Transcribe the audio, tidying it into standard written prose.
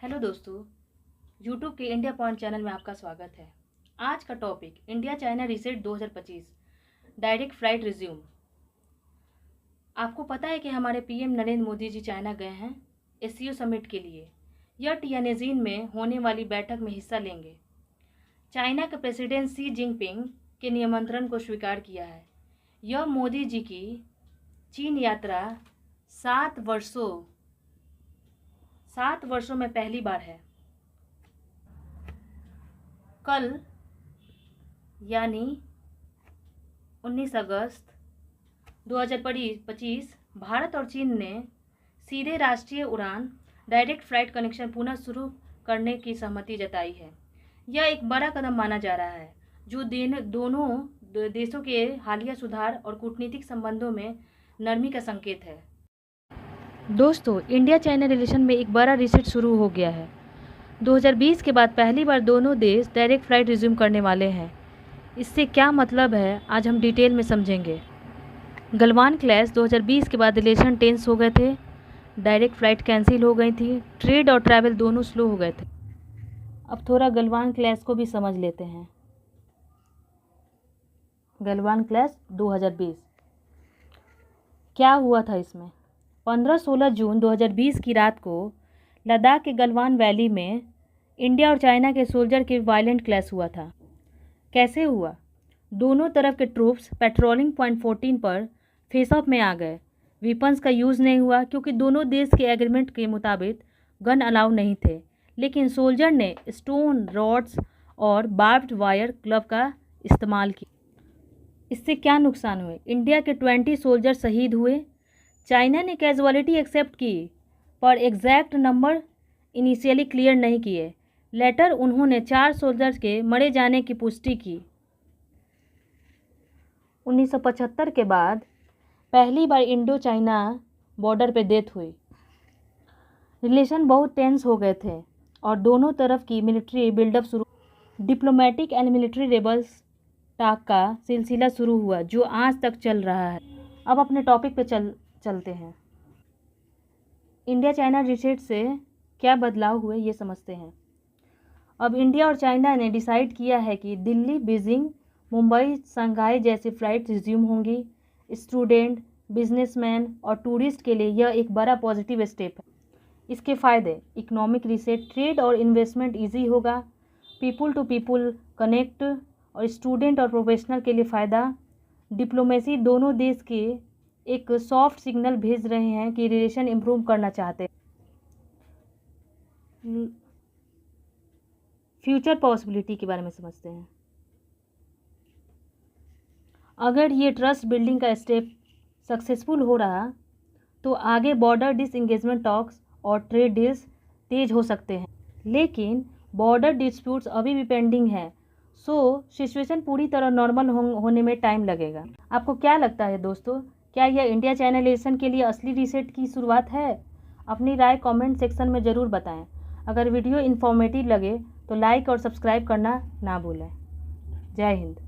Hello दोस्तों, YouTube के India point channel में आपका स्वागत है। आज का topic India China reset 2025 direct flight resume. आपको पता है कि हमारे पीएम नरेंद्र मोदी जी चाइना गए हैं एससीओ समिट के लिए। यह टियानजिन में होने वाली बैठक में हिस्सा लेंगे। चाइना के प्रेसिडेंट शी जिनपिंग के निमंत्रण को स्वीकार किया है। यह मोदी जी की चीन यात्रा 7 वर्षों में पहली बार है। कल यानी 19 अगस्त 2025 भारत और चीन ने सीधे राष्ट्रीय उड़ान डायरेक्ट फ्लाइट कनेक्शन पुनः शुरू करने की सहमति जताई है। यह एक बड़ा कदम माना जा रहा है जो दोनों देशों के हालिया सुधार और कूटनीतिक संबंधों में नरमी का संकेत है। दोस्तों, इंडिया चाइना रिलेशन में एक बड़ा रिसेट शुरू हो गया है। 2020 के बाद पहली बार दोनों देश डायरेक्ट फ्लाइट रिज्यूम करने वाले हैं। इससे क्या मतलब है, आज हम डिटेल में समझेंगे। गलवान क्लैश 2020 के बाद रिलेशन टेंस हो गए थे, डायरेक्ट फ्लाइट कैंसिल हो गई थी, ट्रेड और ट्रैवल दोनों स्लो हो गए थे। अब थोड़ा गलवान क्लैश को भी समझ लेते हैं। गलवान क्लैश 2020 क्या हुआ था इसमें? 15-16 जून 2020 की रात को लद्दाख के गलवान वैली में इंडिया और चाइना के सोल्जर के वायलेंट क्लैश हुआ था। कैसे हुआ? दोनों तरफ के ट्रूप्स पेट्रोलिंग पॉइंट 14 पर फेस ऑफ में आ गए। वेपन्स का यूज़ नहीं हुआ क्योंकि दोनों देश के एग्रीमेंट के मुताबिक गन अलाउ नहीं थे, लेकिन सोल्जर ने स्टोन, रॉड्स और बार्ब्ड वायर ग्लव का इस्तेमाल किया। इससे क्या नुकसान हुए? इंडिया के 20 सोल्जर शहीद हुए। चाइना ने कैजुअलिटी एक्सेप्ट की पर एग्जैक्ट नंबर इनिशियली क्लियर नहीं किए। लेटर उन्होंने 4 सोल्जर्स के मरे जाने की पुष्टि की। 1975 के बाद पहली बार इंडो चाइना बॉर्डर पे डेथ हुई। रिलेशन बहुत टेंस हो गए थे और दोनों तरफ की मिलिट्री बिल्डअप शुरू। डिप्लोमेटिक एंड मिलिट्री रेबल्स टाक का सिलसिला शुरू हुआ जो आज तक चल रहा है। अब अपने टॉपिक पे चलते हैं। इंडिया चाइना रिसेट से क्या बदलाव हुए ये समझते हैं। अब इंडिया और चाइना ने डिसाइड किया है कि दिल्ली, बीजिंग, मुंबई, शंघाई जैसी फ़्लाइट रिज्यूम होंगी। स्टूडेंट, बिजनेसमैन और टूरिस्ट के लिए यह एक बड़ा पॉजिटिव स्टेप है। इसके फ़ायदे: इकोनॉमिक रिसेट, ट्रेड और इन्वेस्टमेंट ईजी होगा, पीपुल टू पीपुल कनेक्ट, और स्टूडेंट और प्रोफेशनल के लिए फ़ायदा। डिप्लोमेसी, दोनों देश के एक सॉफ्ट सिग्नल भेज रहे हैं कि रिलेशन इम्प्रूव करना चाहते हैं। फ्यूचर पॉसिबिलिटी के बारे में समझते हैं। अगर ये ट्रस्ट बिल्डिंग का स्टेप सक्सेसफुल हो रहा तो आगे बॉर्डर डिसएंगेजमेंट टॉक्स और ट्रेड डील्स तेज हो सकते हैं, लेकिन बॉर्डर डिस्प्यूट्स अभी भी पेंडिंग है, सो सिचुएशन पूरी तरह नॉर्मल होने में टाइम लगेगा। आपको क्या लगता है दोस्तों, क्या यह इंडिया चाइना रिलेशन के लिए असली रिसेट की शुरुआत है? अपनी राय कमेंट सेक्शन में ज़रूर बताएं। अगर वीडियो इन्फॉर्मेटिव लगे तो लाइक और सब्सक्राइब करना ना भूलें। जय हिंद।